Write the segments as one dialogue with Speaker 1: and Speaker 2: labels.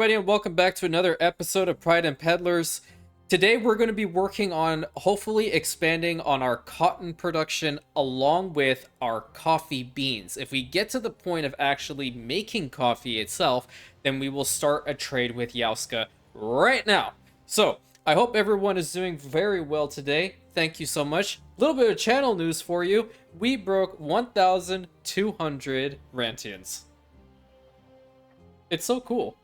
Speaker 1: everybody, and welcome back to another episode of Pride and Peddlers. Today we're going to be working on hopefully expanding on our cotton production along with our coffee beans. If we get to the point of actually making coffee itself, then we will start a trade with Yauska right now. So, I hope everyone is doing very well today. Thank you so much. A little bit of channel news for you. We broke 1,200 Rantians. It's so cool.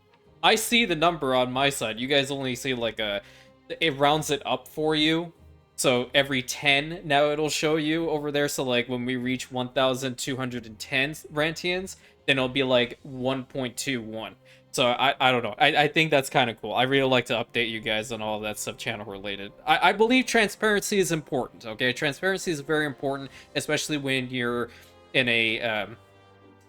Speaker 1: I see the number on my side. You guys only see like it rounds it up for you. So every 10 now it'll show you over there. So like when we reach 1,210 Rantians, then it'll be like 1.21. So I don't know. I think that's kind of cool. I really like to update you guys on all of that stuff channel related. I believe transparency is important, okay? Transparency is very important, especially when you're in a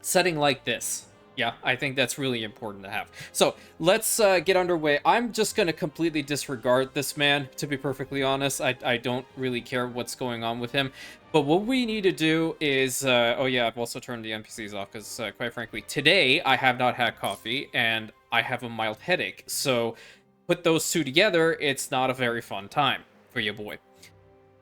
Speaker 1: setting like this. Yeah, I think that's really important to have. So, let's get underway. I'm just going to completely disregard this man, to be perfectly honest. I don't really care what's going on with him. But what we need to do is... oh yeah, I've also turned the NPCs off, because quite frankly, today I have not had coffee, and I have a mild headache. So, put those two together, it's not a very fun time for your boy.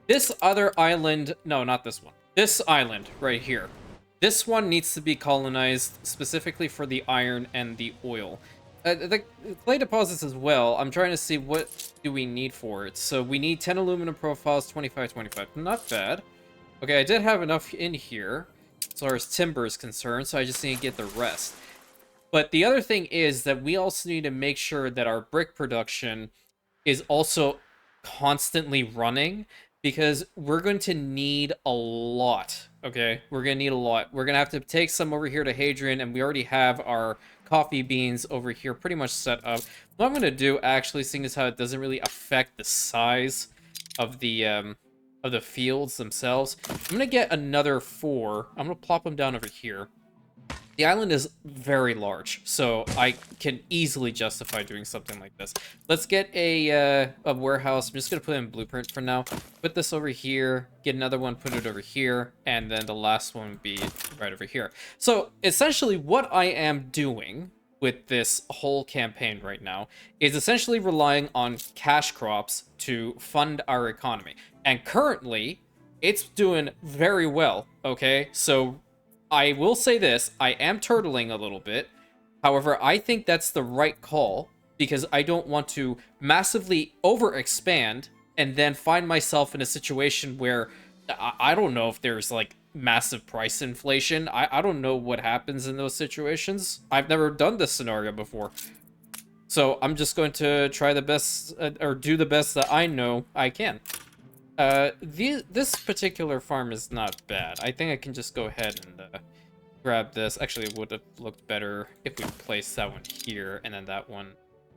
Speaker 1: This other island... No, not this one. This island right here. This one needs to be colonized specifically for the iron and the oil. The clay deposits as well. I'm trying to see what do we need for it. So we need 10 aluminum profiles, 25. Not bad. Okay, I did have enough in here as far as timber is concerned, so I just need to get the rest. But the other thing is that we also need to make sure that our brick production is also constantly running, because we're going to need a lot, okay? We're going to need a lot. We're going to have to take some over here to Hadrian, and we already have our coffee beans over here pretty much set up. What I'm going to do, actually, seeing as how it doesn't really affect the size of the fields themselves, I'm going to get another 4. I'm going to plop them down over here. The island is very large, so I can easily justify doing something like this. Let's get a warehouse. I'm just going to put in blueprint for now. Put this over here, get another one, put it over here, and then the last one would be right over here. So, essentially, what I am doing with this whole campaign right now is essentially relying on cash crops to fund our economy. And currently, it's doing very well, okay? So... I will say this, I am turtling a little bit. However, I think that's the right call, because I don't want to massively overexpand and then find myself in a situation where I don't know if there's like massive price inflation. I don't know what happens in those situations. I've never done this scenario before. So I'm just going to try the best, or do the best that I know I can. This particular farm is not bad. I think I can just go ahead and grab this. Actually, it would have looked better if we placed that one here and then that one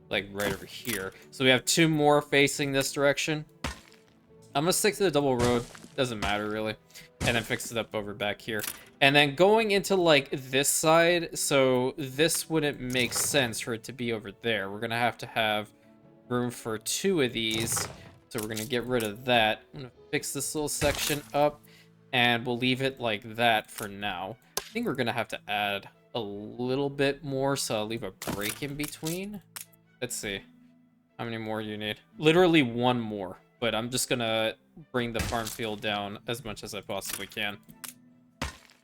Speaker 1: like right over here. So we have 2 more facing this direction. I'm gonna stick to the double road. Doesn't matter really. And then fix it up over back here. And then going into like this side, so this wouldn't make sense for it to be over there. We're gonna have room for 2 of these. So we're going to get rid of that. I'm going to fix this little section up, and we'll leave it like that for now. I think we're going to have to add a little bit more, so I'll leave a break in between. Let's see. How many more do you need? Literally 1 more, but I'm just going to bring the farm field down as much as I possibly can.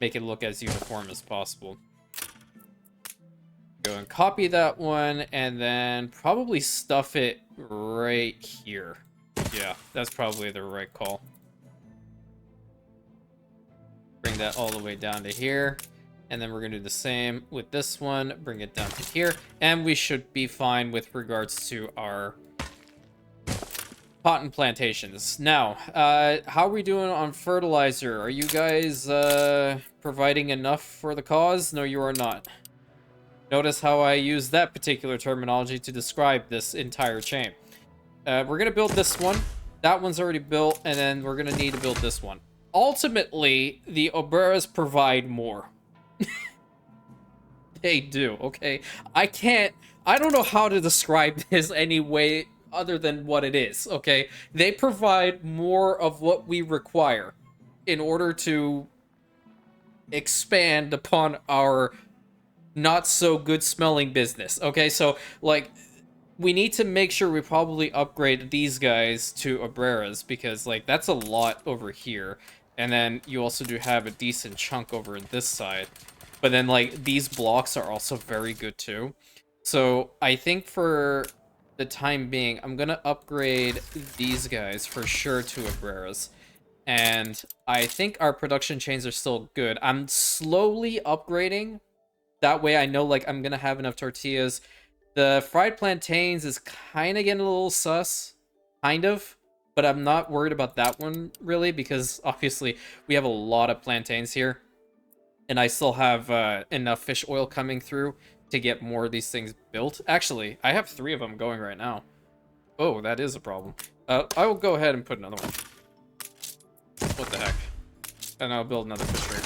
Speaker 1: Make it look as uniform as possible. Go and copy that one, and then probably stuff it right here. Yeah, that's probably the right call. Bring that all the way down to here. And then we're going to do the same with this one. Bring it down to here. And we should be fine with regards to our cotton plantations. Now, how are we doing on fertilizer? Are you guys providing enough for the cause? No, you are not. Notice how I use that particular terminology to describe this entire chain. We're going to build this one. That one's already built, and then we're going to need to build this one. Ultimately, the Oberas provide more. They do, okay? I don't know how to describe this any way other than what it is, okay? They provide more of what we require in order to expand upon our not so good smelling business. Okay, so like we need to make sure we probably upgrade these guys to Obreras because like that's a lot over here. And then you also do have a decent chunk over this side. But then like these blocks are also very good too. So I think for the time being, I'm gonna upgrade these guys for sure to Obreras. And I think our production chains are still good. I'm slowly upgrading. That way I know like I'm gonna have enough tortillas. The fried plantains is kind of getting a little sus. Kind of. But I'm not worried about that one really because obviously we have a lot of plantains here. And I still have enough fish oil coming through to get more of these things built. Actually, I have 3 of them going right now. Oh, that is a problem. I will go ahead and put another one. What the heck? And I'll build another fish rig.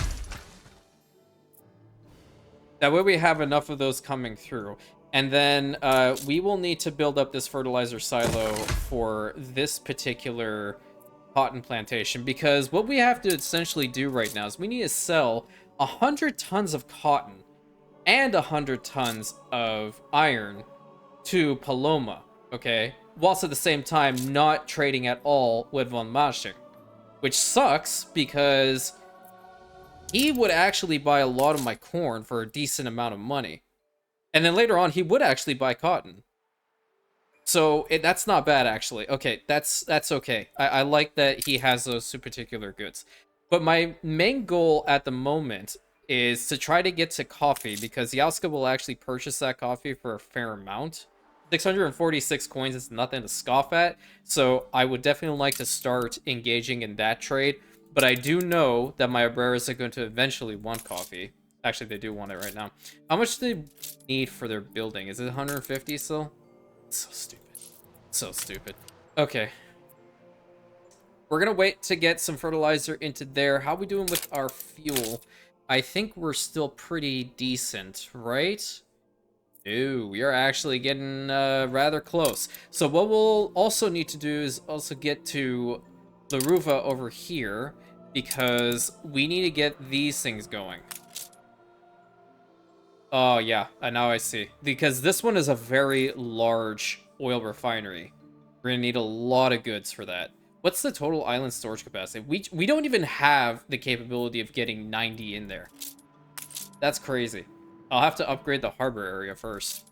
Speaker 1: That way we have enough of those coming through. And then we will need to build up this fertilizer silo for this particular cotton plantation. Because what we have to essentially do right now is we need to sell 100 tons of cotton and 100 tons of iron to Paloma, okay? Whilst at the same time not trading at all with Von Masching. Which sucks because he would actually buy a lot of my corn for a decent amount of money. And then later on, he would actually buy cotton. So that's not bad, actually. Okay, that's okay. I like that he has those two particular goods. But my main goal at the moment is to try to get to coffee, because Yauska will actually purchase that coffee for a fair amount. 646 coins is nothing to scoff at, so I would definitely like to start engaging in that trade. But I do know that my Obreras are going to eventually want coffee. Actually, they do want it right now. How much do they need for their building? Is it 150 still? It's so stupid. So stupid. Okay. We're going to wait to get some fertilizer into there. How are we doing with our fuel? I think we're still pretty decent, right? Ooh, we are actually getting rather close. So what we'll also need to do is also get to Laruva over here, because we need to get these things going. Oh, yeah, now I see. Because this one is a very large oil refinery. We're gonna need a lot of goods for that. What's the total island storage capacity? We don't even have the capability of getting 90 in there. That's crazy. I'll have to upgrade the harbor area first.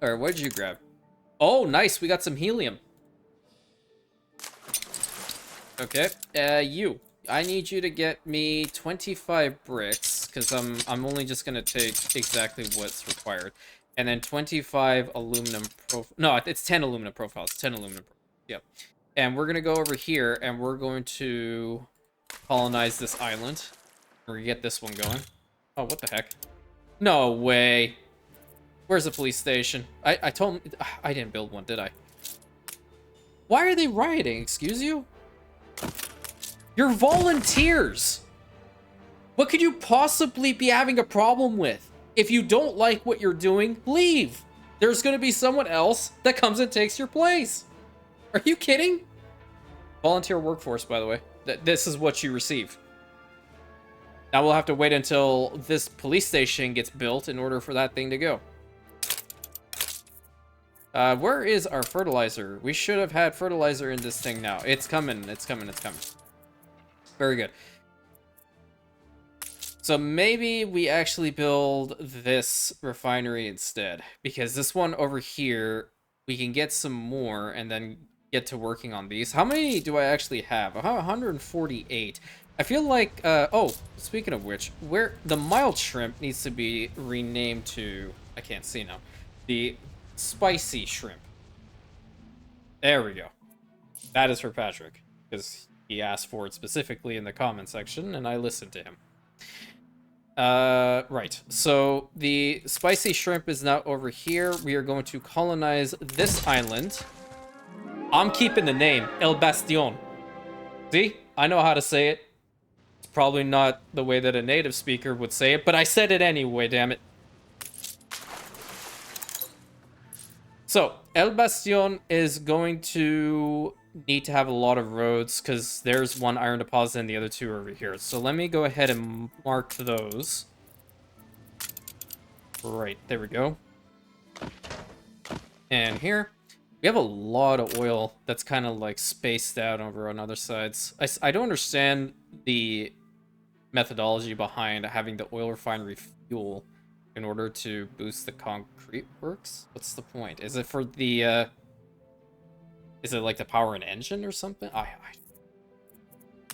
Speaker 1: Alright, what did you grab? Oh, nice, we got some helium. Okay, I need you to get me 25 bricks, because I'm only just gonna take exactly what's required. And then 25 aluminum no, it's 10 aluminum profiles. 10 aluminum profiles. Yep. And we're gonna go over here, and we're going to colonize this island. We're gonna get this one going. Oh, what the heck? No way. Where's the police station? I told him... I didn't build one, did I? Why are they rioting? Excuse you? You're volunteers! What could you possibly be having a problem with? If you don't like what you're doing, leave! There's gonna be someone else that comes and takes your place! Are you kidding? Volunteer workforce, by the way. This is what you receive. Now we'll have to wait until this police station gets built in order for that thing to go. Where is our fertilizer? We should have had fertilizer in this thing now. It's coming, it's coming, it's coming. Very good. So maybe we actually build this refinery instead, because this one over here, we can get some more and then get to working on these. How many do I actually have? 148. I feel like, oh, speaking of which, where the mild shrimp needs to be renamed to, I can't see now, the spicy shrimp. There we go. That is for Patrick, because he asked for it specifically in the comment section, and I listened to him. Right. So the spicy shrimp is now over here. We are going to colonize this island. I'm keeping the name, El Bastion. See? I know how to say it. It's probably not the way that a native speaker would say it, but I said it anyway, damn it. So, El Bastion is going to need to have a lot of roads, because there's one iron deposit and the other two are over here. So let me go ahead and mark those. Right, there we go. And here, we have a lot of oil that's kind of like spaced out over on other sides. I don't understand the methodology behind having the oil refinery fuel in order to boost the concrete works. What's the point? Is it for the, is it like the power an engine or something? I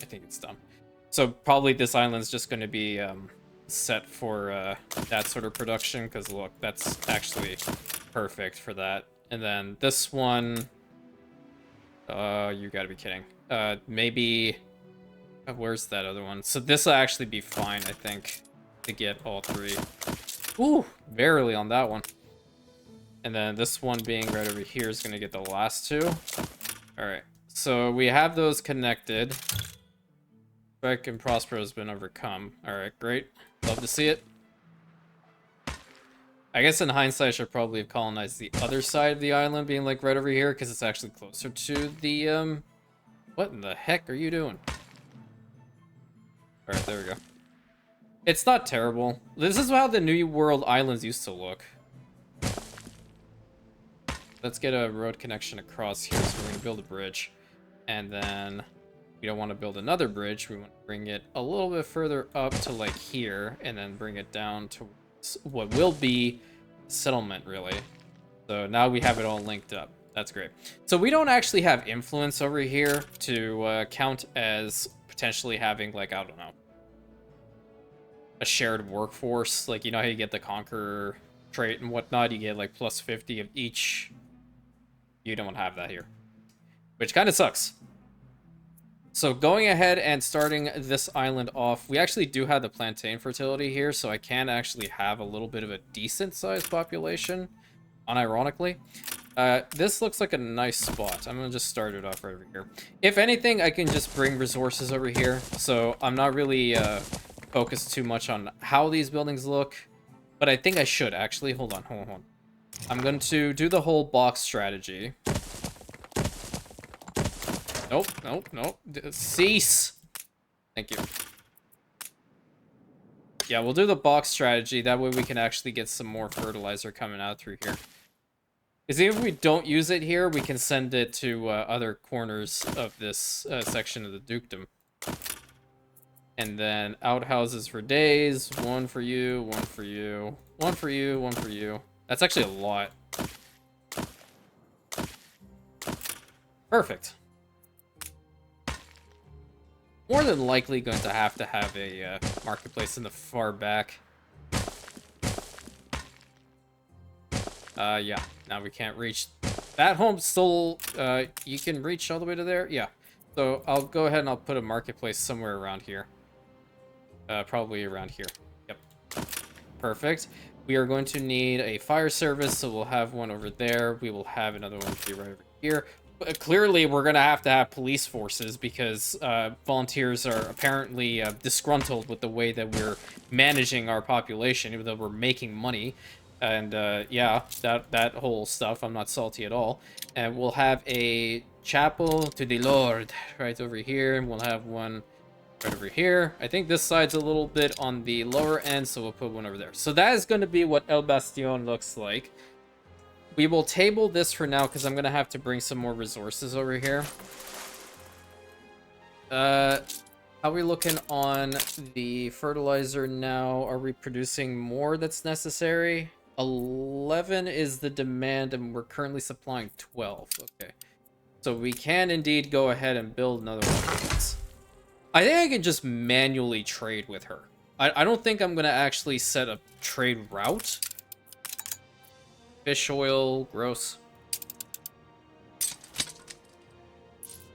Speaker 1: think it's dumb. So probably this island's just going to be set for that sort of production, because look, that's actually perfect for that. And then this one, you gotta be kidding. Maybe, where's that other one? So this will actually be fine, I think, to get all three. Ooh, barely on that one. And then this one being right over here is gonna get the last two. All right, so we have those connected. Spec and Prospero has been overcome. All right, great. Love to see it. I guess in hindsight, I should probably have colonized the other side of the island, being like right over here, because it's actually closer to the, what in the heck are you doing? All right, there we go. It's not terrible. This is how the New World islands used to look. Let's get a road connection across here, so we're going to build a bridge. And then we don't want to build another bridge. We want to bring it a little bit further up to like here, and then bring it down to what will be settlement, really. So now we have it all linked up. That's great. So we don't actually have influence over here to count as potentially having, like, I don't know, a shared workforce. Like, you know how you get the Conqueror trait and whatnot? You get like plus 50 of each. You don't have that here, which kind of sucks. So going ahead and starting this island off, we actually do have the plantain fertility here, so I can actually have a little bit of a decent sized population, unironically. This looks like a nice spot. I'm gonna just start it off right over here. If anything, I can just bring resources over here, so I'm not really focused too much on how these buildings look, but I think I should actually. Hold on. I'm going to do the whole box strategy. Nope. Cease. Thank you. Yeah, we'll do the box strategy. That way we can actually get some more fertilizer coming out through here. Because even if we don't use it here, we can send it to other corners of this section of the dukedom. And then outhouses for days. One for you, one for you, one for you, one for you. That's actually a lot. Perfect. More than likely going to have a marketplace in the far back. Yeah. Now we can't reach that home. Still, you can reach all the way to there. Yeah. So I'll go ahead and I'll put a marketplace somewhere around here. Probably around here. Yep. Perfect. We are going to need a fire service, so we'll have one over there. We will have another one be right over here. But clearly, we're going to have police forces because volunteers are apparently disgruntled with the way that we're managing our population, even though we're making money. And yeah, that whole stuff, I'm not salty at all. And we'll have a chapel to the Lord right over here, and we'll have one right over here. I think this side's a little bit on the lower end, so we'll put one over there. So that is going to be what El Bastion looks like. We will table this for now because I'm going to have to bring some more resources over here. How are we looking on the fertilizer now? Are we producing more that's necessary? 11 is the demand, and we're currently supplying 12. Okay. So we can indeed go ahead and build another one of these. I think I can just manually trade with her. I don't think I'm going to actually set a trade route. Fish oil, gross.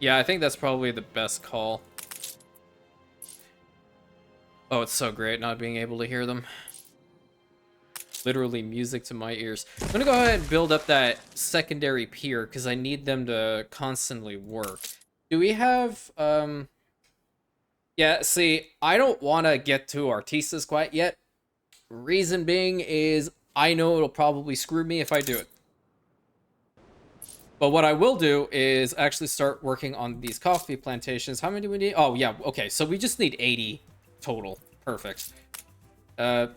Speaker 1: Yeah, I think that's probably the best call. Oh, it's so great not being able to hear them. Literally music to my ears. I'm going to go ahead and build up that secondary pier because I need them to constantly work. Do we have... Yeah, see, I don't want to get to Artistas quite yet. Reason being is I know it'll probably screw me if I do it. But what I will do is actually start working on these coffee plantations. How many do we need? Oh, yeah, okay, so we just need 80 total. Perfect.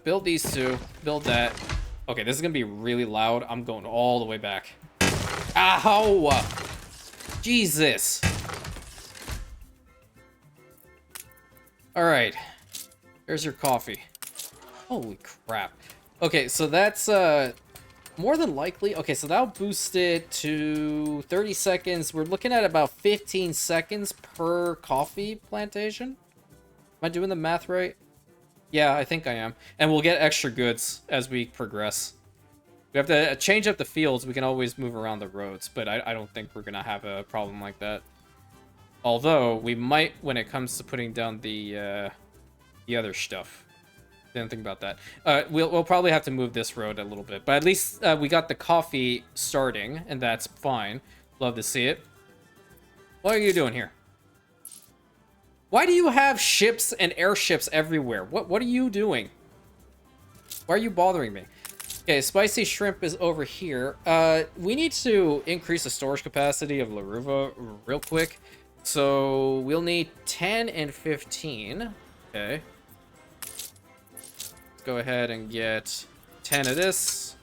Speaker 1: Build these two. Build that. Okay, this is gonna be really loud. I'm going all the way back. Ow! Jesus. Alright. There's your coffee. Holy crap. Okay, so that's, more than likely... Okay, so that'll boost it to 30 seconds. We're looking at about 15 seconds per coffee plantation. Am I doing the math right? Yeah, I think I am. And we'll get extra goods as we progress. We have to change up the fields. We can always move around the roads, but I don't think we're going to have a problem like that. Although, we might when it comes to putting down the other stuff. Didn't think about that. We'll probably have to move this road a little bit, but at least we got the coffee starting, and that's fine. Love to see it. What are you doing here? Why do you have ships and airships everywhere? What are you doing? Why are you bothering me? Okay, spicy shrimp is over here. We need to increase the storage capacity of Laruva real quick. So we'll need 10 and 15. Okay. Let's go ahead and get 10 of this.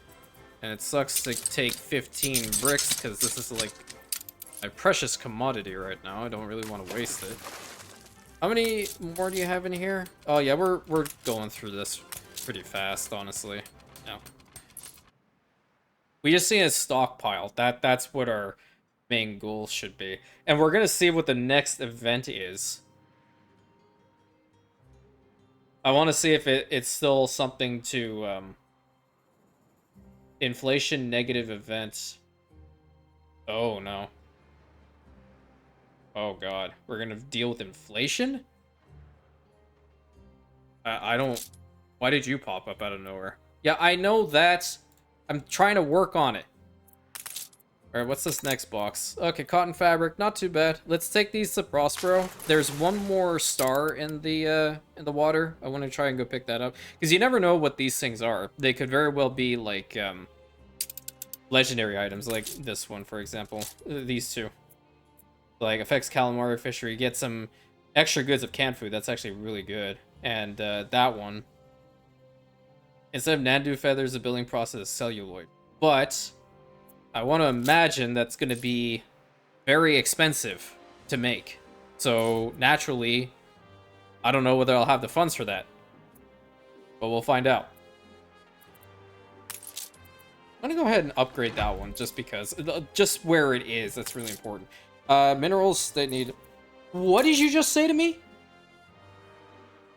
Speaker 1: And it sucks to take 15 bricks because this is like my precious commodity right now. I don't really want to waste it. How many more do you have in here? Oh yeah, we're going through this pretty fast, honestly. Yeah. We just need a stockpile. That's what our main goal should be. And we're gonna see what the next event is. I want to see if it's still something to inflation negative event. Oh no. Oh god, we're gonna deal with inflation? I don't... Why did you pop up out of nowhere? Yeah, I know that. I'm trying to work on it. Alright, what's this next box? Okay, cotton fabric, not too bad. Let's take these to Prospero. There's one more star in the water. I want to try and go pick that up. Because you never know what these things are. They could very well be, like, legendary items, like this one, for example. These two. Like, affects calamari fishery. Get some extra goods of canned food. That's actually really good. And that one. Instead of Nandu feathers, the building process is celluloid. But I want to imagine that's going to be very expensive to make. So, naturally, I don't know whether I'll have the funds for that. But we'll find out. I'm going to go ahead and upgrade that one just because. Just where it is, that's really important. Minerals, they need... What did you just say to me?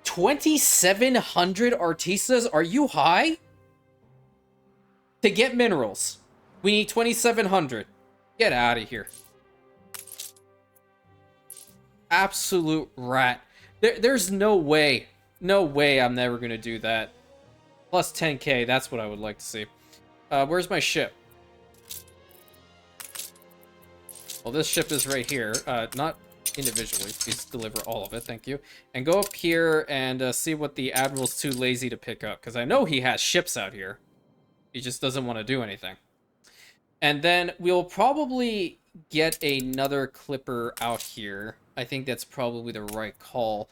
Speaker 1: 2,700 artistas? Are you high? To get minerals, we need 2,700. Get out of here. Absolute rat. There's no way. No way I'm never going to do that. Plus 10k, that's what I would like to see. Where's my ship? Well, this ship is right here. Not individually. Please deliver all of it. Thank you. And go up here and see what the Admiral's too lazy to pick up. Because I know he has ships out here. He just doesn't want to do anything. And then we'll probably get another clipper out here. I think that's probably the right call.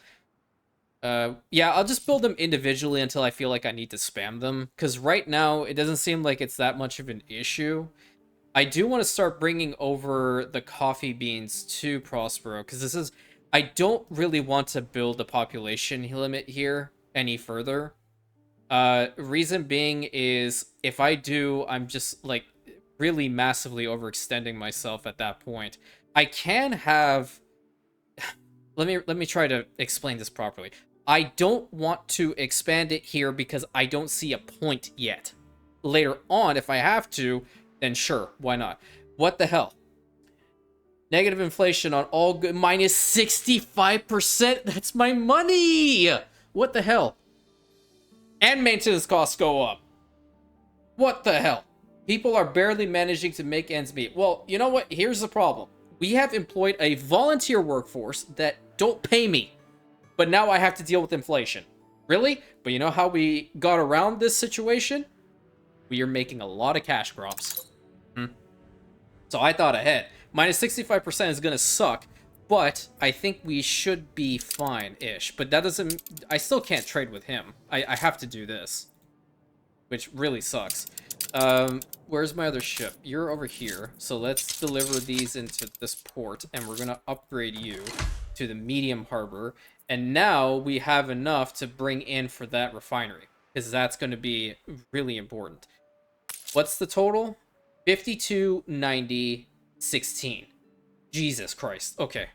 Speaker 1: Yeah, I'll just build them individually until I feel like I need to spam them. Because right now, it doesn't seem like it's that much of an issue. I do want to start bringing over the coffee beans to Prospero. Because this is... I don't really want to build the population limit here any further. Reason being is, if I do, I'm just, like, really massively overextending myself at that point. I can have... Let me try to explain this properly. I don't want to expand it here because I don't see a point yet. Later on, if I have to, then sure, why not? What the hell? Negative inflation on all good, minus 65%? That's my money! What the hell? And maintenance costs go up. What the hell? People are barely managing to make ends meet. Well, you know what? Here's the problem. We have employed a volunteer workforce that don't pay me. But now I have to deal with inflation. Really? But you know how we got around this situation? We are making a lot of cash crops. So I thought ahead. Minus 65% is going to suck. But I think we should be fine-ish. But that doesn't... I still can't trade with him. I have to do this. which really sucks. Where's my other ship? You're over here. So let's deliver these into this port, and we're gonna upgrade you to the medium harbor. And now we have enough to bring in for that refinery, because that's going to be really important. What's the total? 52, 90, 16. Jesus Christ. Okay.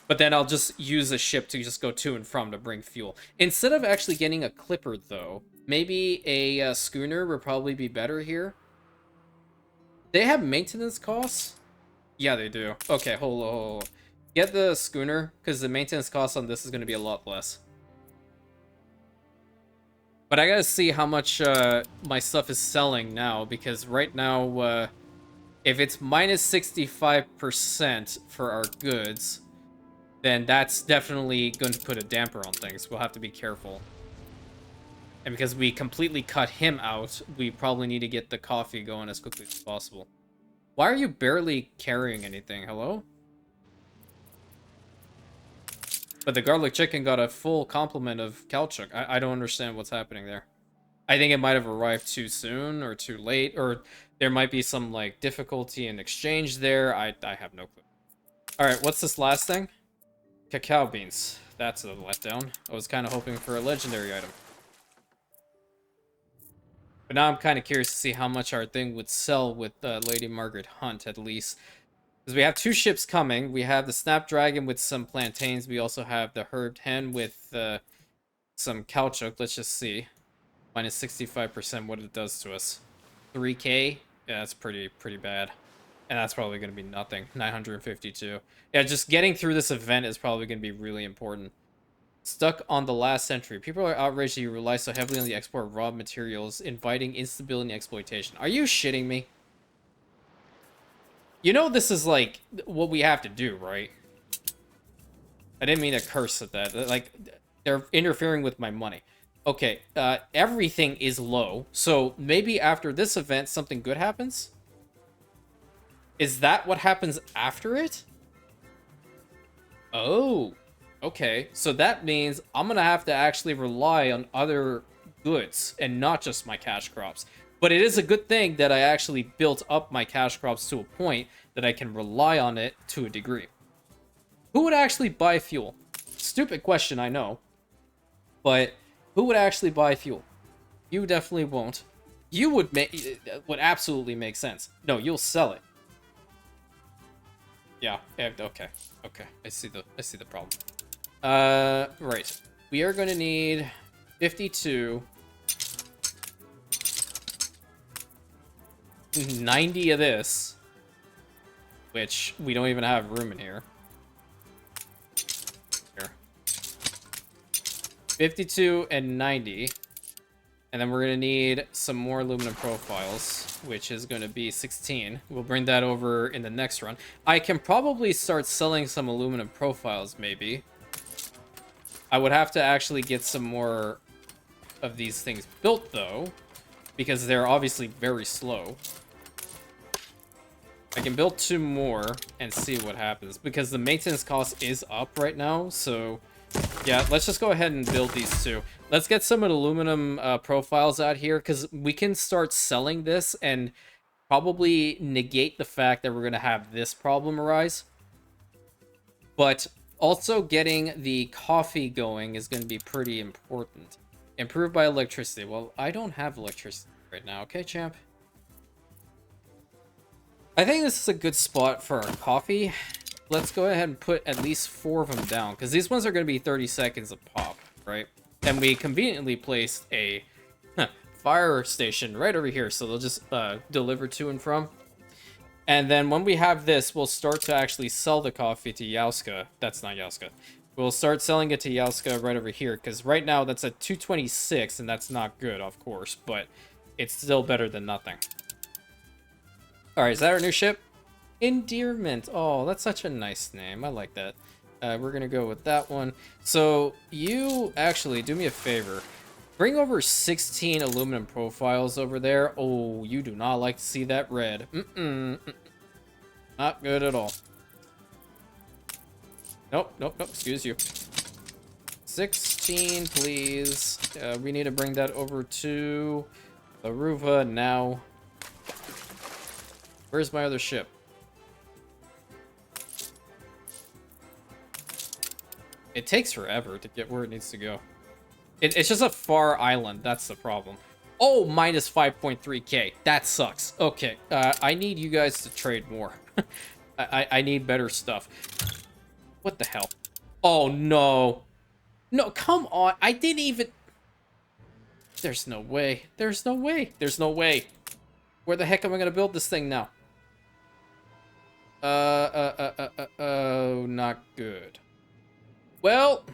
Speaker 1: But then I'll just use a ship to just go to and from to bring fuel. Instead of actually getting a clipper, though, maybe a schooner would probably be better here. They have maintenance costs? Yeah, they do. Okay, hold on. Get the schooner, because the maintenance cost on this is going to be a lot less. But I gotta see how much my stuff is selling now, because right now, if it's minus 65% for our goods, then that's definitely going to put a damper on things. We'll have to be careful. And because we completely cut him out, we probably need to get the coffee going as quickly as possible. Why are you barely carrying anything? Hello? But the garlic chicken got a full complement of caoutchouc. I don't understand what's happening there. I think it might have arrived too soon or too late, or there might be some, like, difficulty in exchange there. I have no clue. Alright, what's this last thing? Cacao beans. That's a letdown. I was kind of hoping for a legendary item. But now I'm kind of curious to see how much our thing would sell with Lady Margaret Hunt, at least. Because we have two ships coming. We have the Snapdragon with some plantains. We also have the Herbed Hen with some caoutchouc. Let's just see. Minus 65% what it does to us. 3k? Yeah, that's pretty bad. And that's probably going to be nothing. 952. Yeah, just getting through this event is probably going to be really important. Stuck on the last century. People are outraged that you rely so heavily on the export of raw materials, inviting instability and exploitation. Are you shitting me? You know this is, like, what we have to do, right? I didn't mean to curse at that. Like, they're interfering with my money. Okay, everything is low. So maybe after this event, something good happens? Is that what happens after it? Oh, okay. So that means I'm going to have to actually rely on other goods and not just my cash crops. But it is a good thing that I actually built up my cash crops to a point that I can rely on it to a degree. Who would actually buy fuel? Stupid question, I know. But who would actually buy fuel? You definitely won't. You would absolutely make sense. No, you'll sell it. Yeah, okay. Okay, I see the problem. Right. We are going to need 52, 90 of this, which we don't even have room in here. Here. 52 and 90. And then we're going to need some more aluminum profiles, which is going to be 16. We'll bring that over in the next run. I can probably start selling some aluminum profiles, maybe. I would have to actually get some more of these things built, though, because they're obviously very slow. I can build 2 more and see what happens, because the maintenance cost is up right now, so... yeah, let's just go ahead and build these 2. Let's get some aluminum profiles out here, because we can start selling this and probably negate the fact that we're going to have this problem arise. But also getting the coffee going is going to be pretty important. Improved by electricity. Well, I don't have electricity right now. Okay, champ? I think this is a good spot for our coffee. Let's go ahead and put at least 4 of them down, because these ones are going to be 30 seconds a pop, right? And we conveniently placed a fire station right over here, so they'll just deliver to and from. And then when we have this, we'll start to actually sell the coffee to Yauska. That's not Yauska. We'll start selling it to Yauska right over here, because right now that's at 226, and that's not good, of course, but it's still better than nothing. Alright, is that our new ship? Endearment. Oh, that's such a nice name. I like that. We're gonna go with that one. So you actually do me a favor. Bring over 16 aluminum profiles over there. Oh, you do not like to see that red. Not good at all. Nope. Excuse you. 16, please. We need to bring that over to Aruba now. Where's my other ship? It takes forever to get where it needs to go. It's just a far island. That's the problem. Oh, minus 5.3k. That sucks. Okay, I need you guys to trade more. I need better stuff. What the hell? Oh, no. No, come on. I didn't even... There's no way. There's no way. There's no way. Where the heck am I going to build this thing now? Oh, not good. Well...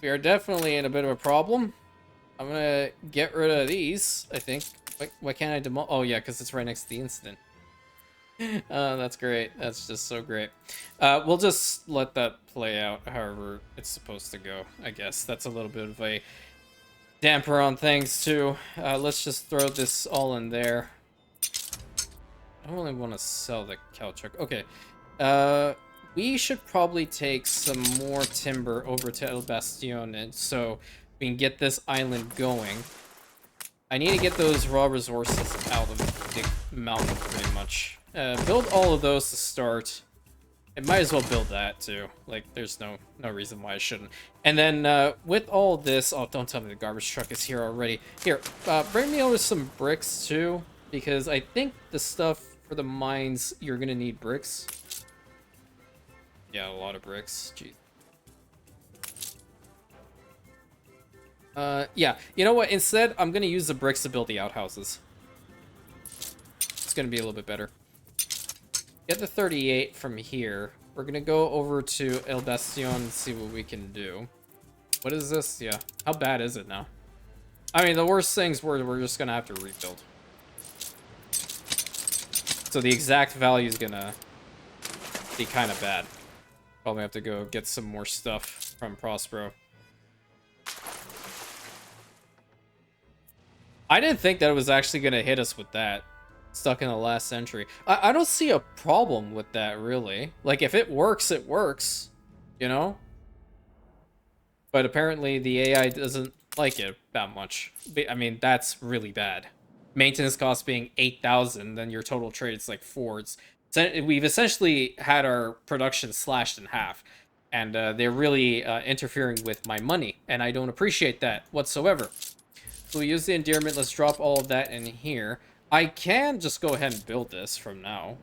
Speaker 1: We are definitely in a bit of a problem. I'm gonna get rid of these, I think. Why can't I demolish? Oh, yeah, because it's right next to the incident. That's great. That's just so great. We'll just let that play out however it's supposed to go, I guess. That's a little bit of a damper on things, too. Let's just throw this all in there. I don't really want to sell the cow truck. Okay. We should probably take some more timber over to El Bastion so we can get this island going. I need to get those raw resources out of the mountain pretty much. Build all of those to start. I might as well build that too. Like, there's no reason why I shouldn't. And then with all this, oh, don't tell me the garbage truck is here already. Here, bring me over some bricks too, because I think the stuff for the mines, you're gonna need bricks. Yeah, a lot of bricks. Jeez. Yeah. You know what? Instead, I'm gonna use the bricks to build the outhouses. It's gonna be a little bit better. Get the 38 from here. We're gonna go over to El Bastion and see what we can do. What is this? Yeah. How bad is it now? I mean, the worst things we're just gonna have to rebuild. So the exact value is gonna be kind of bad. Probably have to go get some more stuff from Prospero. I didn't think that it was actually going to hit us with that. Stuck in the last century. I don't see a problem with that, really. Like, if it works, it works. You know? But apparently the AI doesn't like it that much. I mean, that's really bad. Maintenance cost being 8,000, then your total trade is like 4. We've essentially had our production slashed in half, and they're really interfering with my money, and I don't appreciate that whatsoever. So we use the endearment. Let's drop all of that in here. I can just go ahead and build this from now.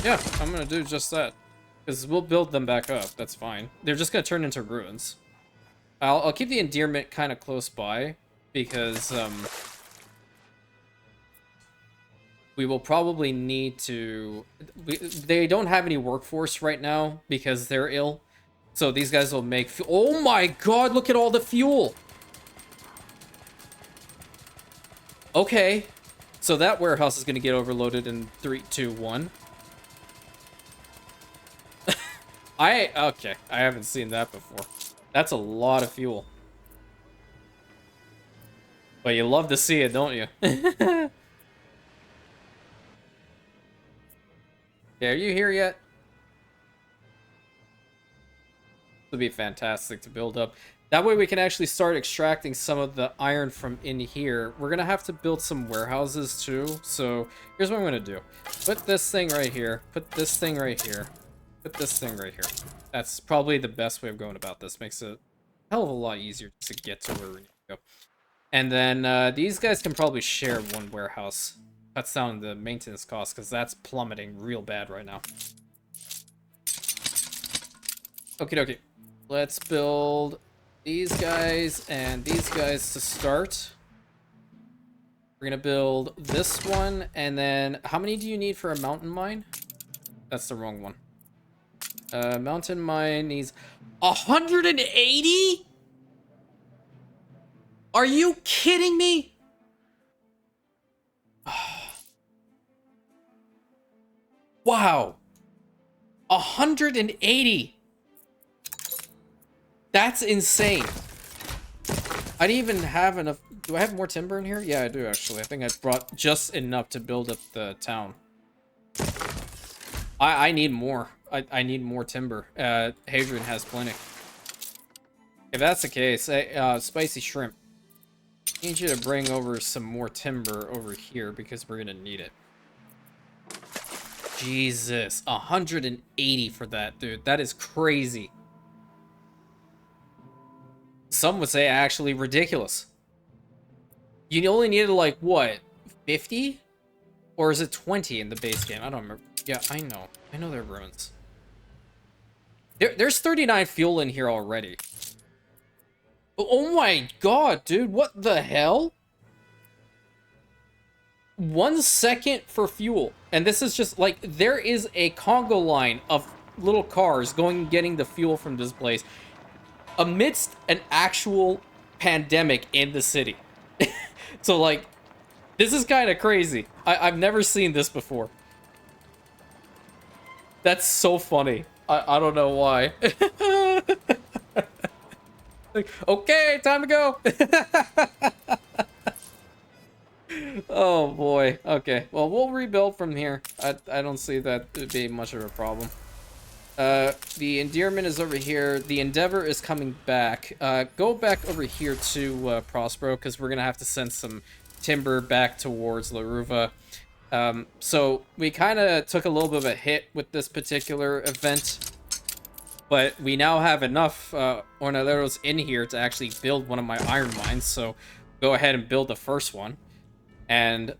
Speaker 1: Yeah, I'm gonna do just that, because we'll build them back up. That's fine. They're just gonna turn into ruins. I'll keep the endearment kind of close by, because we will probably need to... They don't have any workforce right now because they're ill. So these guys will make... Oh my god, look at all the fuel! Okay. So that warehouse is going to get overloaded in 3, 2, 1. Okay, I haven't seen that before. That's a lot of fuel. But you love to see it, don't you? Yeah, are you here yet? It'll be fantastic to build up. That way we can actually start extracting some of the iron from in here. We're gonna have to build some warehouses too. So here's what I'm gonna do. Put this thing right here. Put this thing right here. Put this thing right here. That's probably the best way of going about this. Makes it a hell of a lot easier to get to where we need to go. And then these guys can probably share one warehouse. Cuts down the maintenance costs because that's plummeting real bad right now. Okie dokie. Let's build these guys and these guys to start. We're gonna build this one, and then how many do you need for a mountain mine? That's the wrong one. Mountain mine needs 180? Are you kidding me? Wow. 180. That's insane. I didn't even have enough. Do I have more timber in here? Yeah, I do actually. I think I brought just enough to build up the town. I need more. I need more timber. Hadrian has plenty. If that's the case, spicy shrimp, I need you to bring over some more timber over here because we're gonna need it. Jesus, 180 for that, dude. That is crazy. Some would say actually ridiculous. You only needed like what, 50? Or is it 20 in the base game? I don't remember. Yeah, I know. I know they're ruins. There's 39 fuel in here already. Oh my god, dude. What the hell? 1 second for fuel. And this is just like, there is a Congo line of little cars going and getting the fuel from this place amidst an actual pandemic in the city. So like, this is kind of crazy. I've never seen this before. That's so funny. I don't know why. Like, okay, time to go. Oh boy. Okay. Well, we'll rebuild from here. I don't see that it being much of a problem. The endearment is over here. The endeavor is coming back. Go back over here to Prospero, because we're gonna have to send some timber back towards Laruva. So we kind of took a little bit of a hit with this particular event, but we now have enough hornaleros in here to actually build one of my iron mines. So go ahead and build the first one, and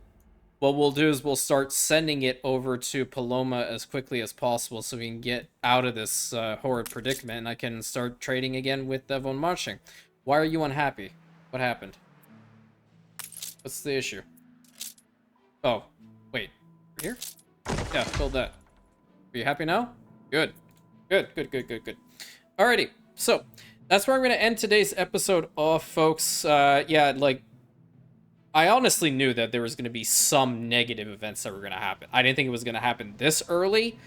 Speaker 1: what we'll do is we'll start sending it over to Paloma as quickly as possible so we can get out of this horrid predicament, and I can start trading again with von Marching. Why are you unhappy? What happened? What's the issue? Oh, wait. Here? Yeah, build that. Are you happy now? Good. Good. Alrighty, so that's where I'm going to end today's episode off, folks. Yeah, like, I honestly knew that there was going to be some negative events that were going to happen. I didn't think it was going to happen this early,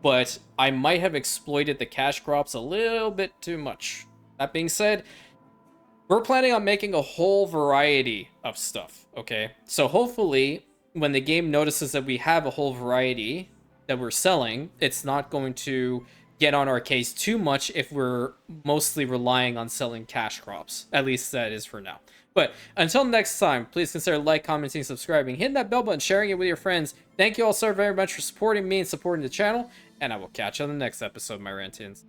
Speaker 1: but I might have exploited the cash crops a little bit too much. That being said, we're planning on making a whole variety of stuff, okay? So hopefully, when the game notices that we have a whole variety that we're selling, it's not going to get on our case too much if we're mostly relying on selling cash crops. At least that is for now. But until next time, please consider like, commenting, subscribing, hitting that bell button, sharing it with your friends. Thank you all so very much for supporting me and supporting the channel, and I will catch you on the next episode, my Rantians.